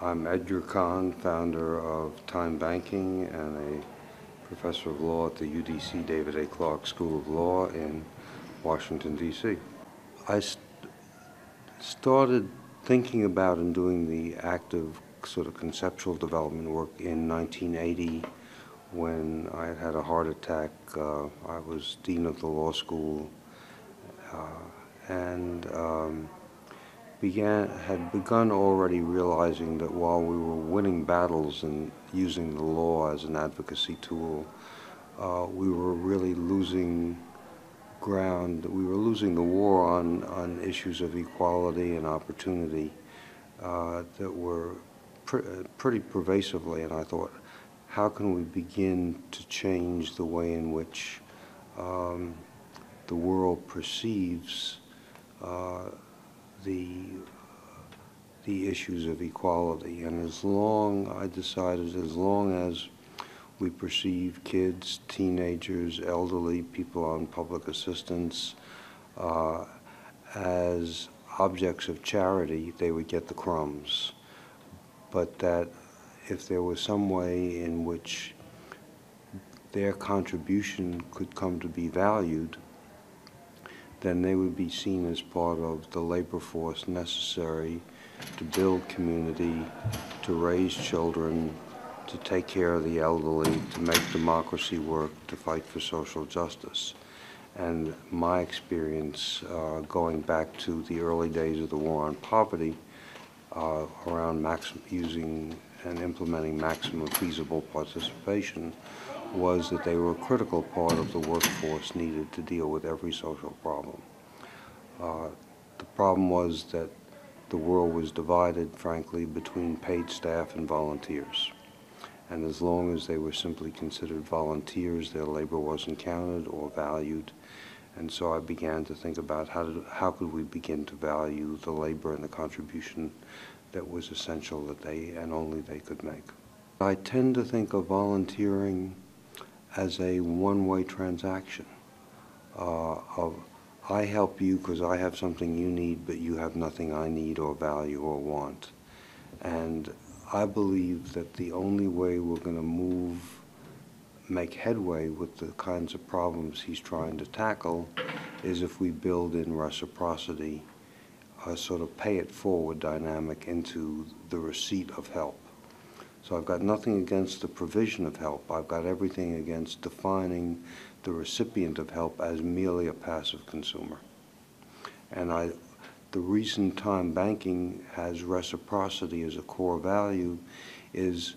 I'm Edgar Cahn, founder of Time Banking and a professor of law at the UDC David A. Clark School of Law in Washington, D.C. I started thinking about and doing the active sort of conceptual development work in 1980 when I had a heart attack. I was dean of the law school and had begun already realizing that while we were winning battles and using the law as an advocacy tool, we were really losing ground. We were losing the war on issues of equality and opportunity that were pretty pervasively. And I thought, how can we begin to change the way in which the world perceives the issues of equality? And I decided, as long as we perceive kids, teenagers, elderly, people on public assistance as objects of charity, they would get the crumbs. But that if there was some way in which their contribution could come to be valued, then they would be seen as part of the labor force necessary to build community, to raise children, to take care of the elderly, to make democracy work, to fight for social justice. And my experience going back to the early days of the war on poverty around using and implementing maximum feasible participation was that they were a critical part of the workforce needed to deal with every social problem. The problem was that the world was divided, frankly, between paid staff and volunteers. And as long as they were simply considered volunteers, their labor wasn't counted or valued. And so I began to think about how could we begin to value the labor and the contribution that was essential that they and only they could make. I tend to think of volunteering as a one-way transaction of I help you because I have something you need, but you have nothing I need or value or want. And I believe that the only way we're going to make headway with the kinds of problems he's trying to tackle is if we build in reciprocity, a sort of pay-it-forward dynamic into the receipt of help. So I've got nothing against the provision of help. I've got everything against defining the recipient of help as merely a passive consumer. And the reason time banking has reciprocity as a core value is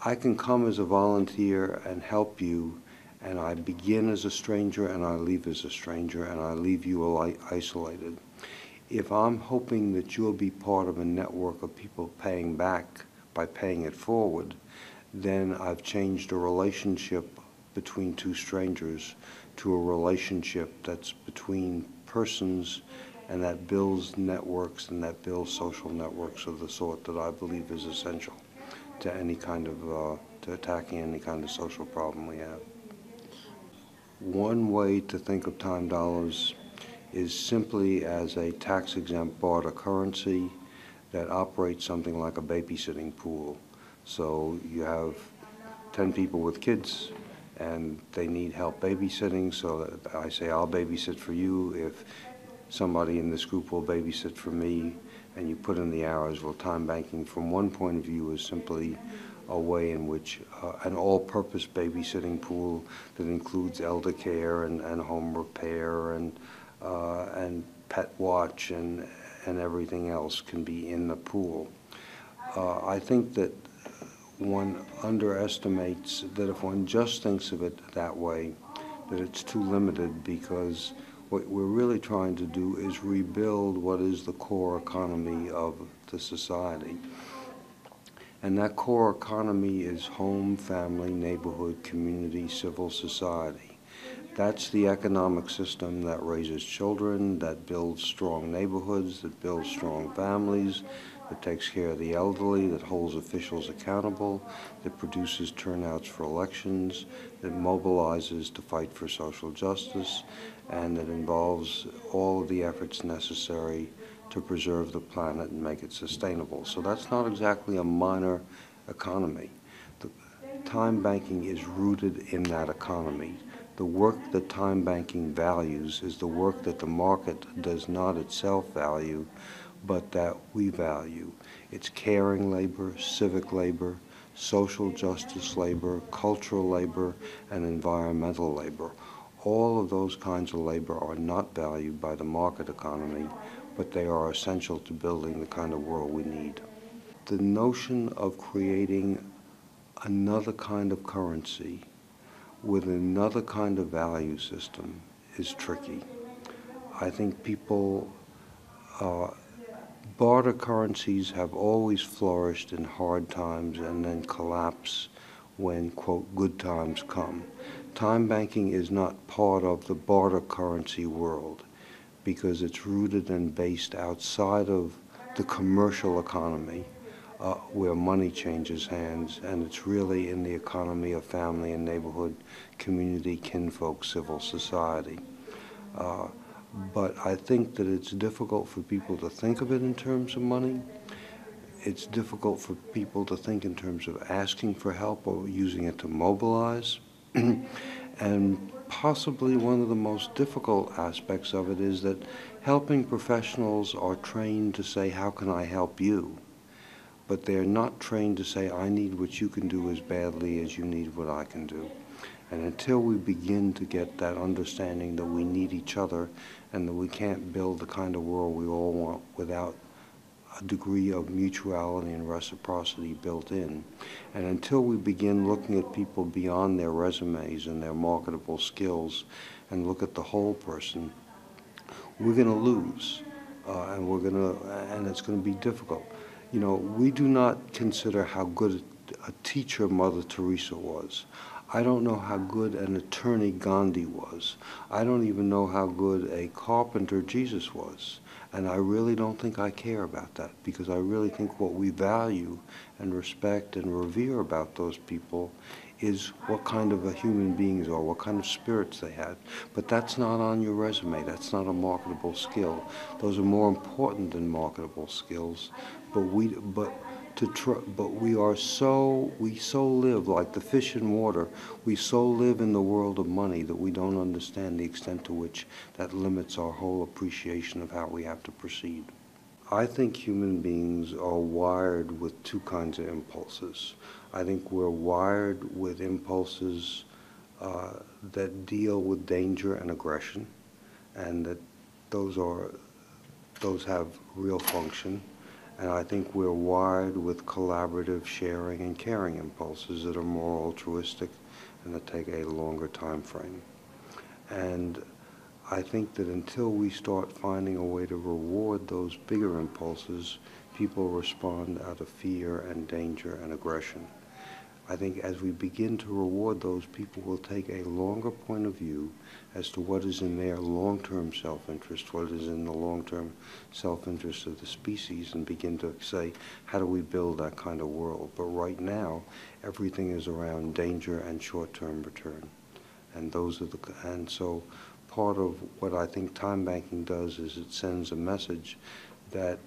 I can come as a volunteer and help you, and I begin as a stranger and I leave as a stranger, and I leave you isolated. If I'm hoping that you'll be part of a network of people paying back by paying it forward, then I've changed a relationship between two strangers to a relationship that's between persons, and that builds networks and that builds social networks of the sort that I believe is essential to any kind of, to attacking any kind of social problem we have. One way to think of time dollars is simply as a tax-exempt barter currency that operates something like a babysitting pool. So you have 10 people with kids and they need help babysitting, so that I say I'll babysit for you. If somebody in this group will babysit for me, and you put in the hours. Well, time banking from one point of view is simply a way in which an all-purpose babysitting pool that includes elder care and home repair and pet watch and everything else can be in the pool. I think that one underestimates that if one just thinks of it that way, that it's too limited, because what we're really trying to do is rebuild what is the core economy of the society. And that core economy is home, family, neighborhood, community, civil society. That's the economic system that raises children, that builds strong neighborhoods, that builds strong families, that takes care of the elderly, that holds officials accountable, that produces turnouts for elections, that mobilizes to fight for social justice, and that involves all of the efforts necessary to preserve the planet and make it sustainable. So that's not exactly a minor economy. The time banking is rooted in that economy. The work that time banking values is the work that the market does not itself value, but that we value. It's caring labor, civic labor, social justice labor, cultural labor, and environmental labor. All of those kinds of labor are not valued by the market economy, but they are essential to building the kind of world we need. The notion of creating another kind of currency with another kind of value system is tricky. I think barter currencies have always flourished in hard times and then collapse when, quote, good times come. Time banking is not part of the barter currency world because it's rooted and based outside of the commercial economy where money changes hands, and it's really in the economy of family and neighborhood, community, kinfolk, civil society. But I think that it's difficult for people to think of it in terms of money. It's difficult for people to think in terms of asking for help or using it to mobilize. And possibly one of the most difficult aspects of it is that helping professionals are trained to say, how can I help you? But they're not trained to say, I need what you can do as badly as you need what I can do. And until we begin to get that understanding that we need each other and that we can't build the kind of world we all want without a degree of mutuality and reciprocity built in, and until we begin looking at people beyond their resumes and their marketable skills and look at the whole person, we're going to lose, and it's going to be difficult. You know, we do not consider how good a teacher Mother Teresa was. I don't know how good an attorney Gandhi was. I don't even know how good a carpenter Jesus was. And I really don't think I care about that, because I really think what we value and respect and revere about those people is what kind of a human beings are, what kind of spirits they had. But that's not on your resume. That's not a marketable skill. Those are more important than marketable skills. But we so live like the fish in water. We so live in the world of money that we don't understand the extent to which that limits our whole appreciation of how we have to proceed. I think human beings are wired with two kinds of impulses. I think we're wired with impulses that deal with danger and aggression, and that those have real function. And I think we're wired with collaborative, sharing, and caring impulses that are more altruistic and that take a longer time frame. And I think that until we start finding a way to reward those bigger impulses, people respond out of fear and danger and aggression. I think as we begin to reward those, people will take a longer point of view as to what is in their long-term self-interest, what is in the long-term self-interest of the species, and begin to say, how do we build that kind of world? But right now, everything is around danger and short-term return. And so part of what I think time banking does is it sends a message that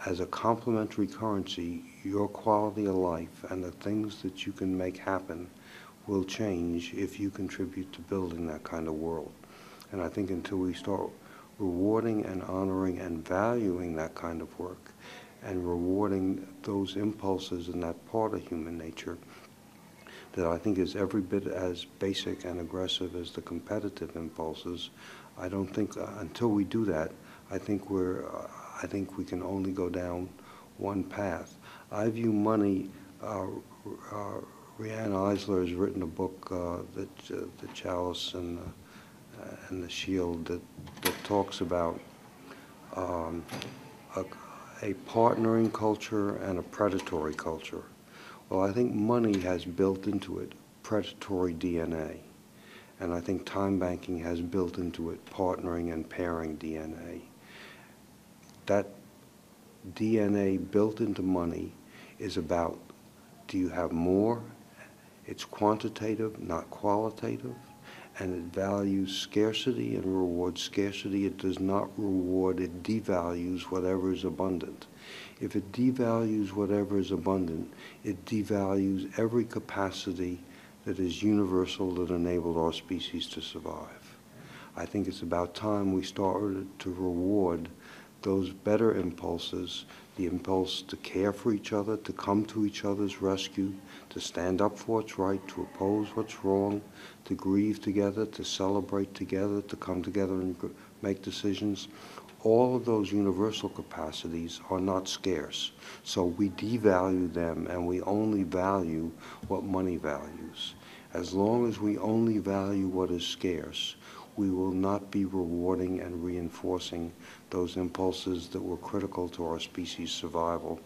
as a complementary currency, your quality of life and the things that you can make happen will change if you contribute to building that kind of world. And I think until we start rewarding and honoring and valuing that kind of work and rewarding those impulses and that part of human nature that I think is every bit as basic and aggressive as the competitive impulses, I don't think until we do that, I think we can only go down one path. I view money. Riane Eisler has written a book, The Chalice and the Shield, that talks about a partnering culture and a predatory culture. Well, I think money has built into it predatory DNA, and I think time banking has built into it partnering and pairing DNA. That DNA built into money is about, do you have more? It's quantitative, not qualitative. and it values scarcity and rewards scarcity. It does not reward, it devalues whatever is abundant. If it devalues whatever is abundant, it devalues every capacity that is universal that enabled our species to survive. I think it's about time we started to reward those better impulses, the impulse to care for each other, to come to each other's rescue, to stand up for what's right, to oppose what's wrong, to grieve together, to celebrate together, to come together and make decisions. All of those universal capacities are not scarce, so we devalue them and we only value what money values. As long as we only value what is scarce, we will not be rewarding and reinforcing those impulses that were critical to our species' survival.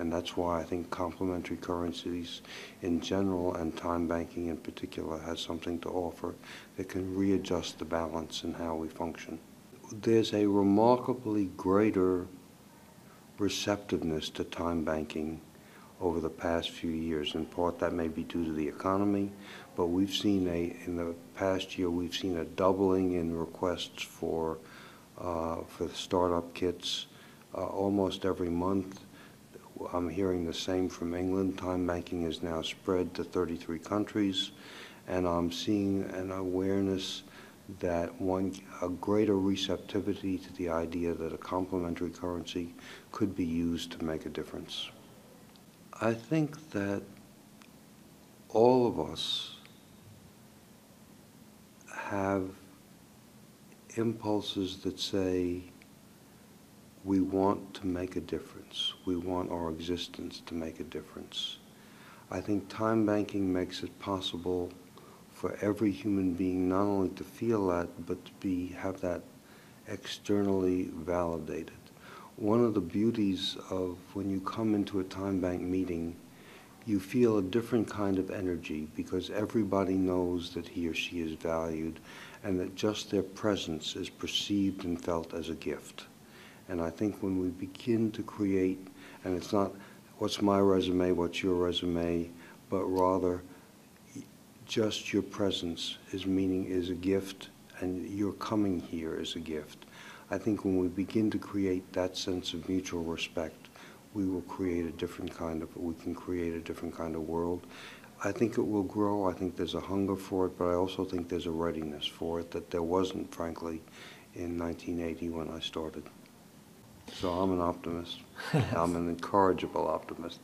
And that's why I think complementary currencies in general and time banking in particular has something to offer that can readjust the balance in how we function. There's a remarkably greater receptiveness to time banking over the past few years. In part, that may be due to the economy, but we've seen in the past year, we've seen a doubling in requests for startup kits almost every month. I'm hearing the same from England. Time banking is now spread to 33 countries, and I'm seeing an awareness that a greater receptivity to the idea that a complementary currency could be used to make a difference. I think that all of us have impulses that say we want to make a difference. We want our existence to make a difference. I think time banking makes it possible for every human being not only to feel that, but to have that externally validated. One of the beauties of when you come into a time bank meeting, you feel a different kind of energy because everybody knows that he or she is valued and that just their presence is perceived and felt as a gift. And I think when we begin to create, and it's not what's my resume, what's your resume, but rather just your presence is a gift, and your coming here is a gift. I think when we begin to create that sense of mutual respect, we can create a different kind of world. I think it will grow. I think there's a hunger for it, but I also think there's a readiness for it that there wasn't, frankly, in 1980 when I started. So I'm an optimist. I'm an incorrigible optimist.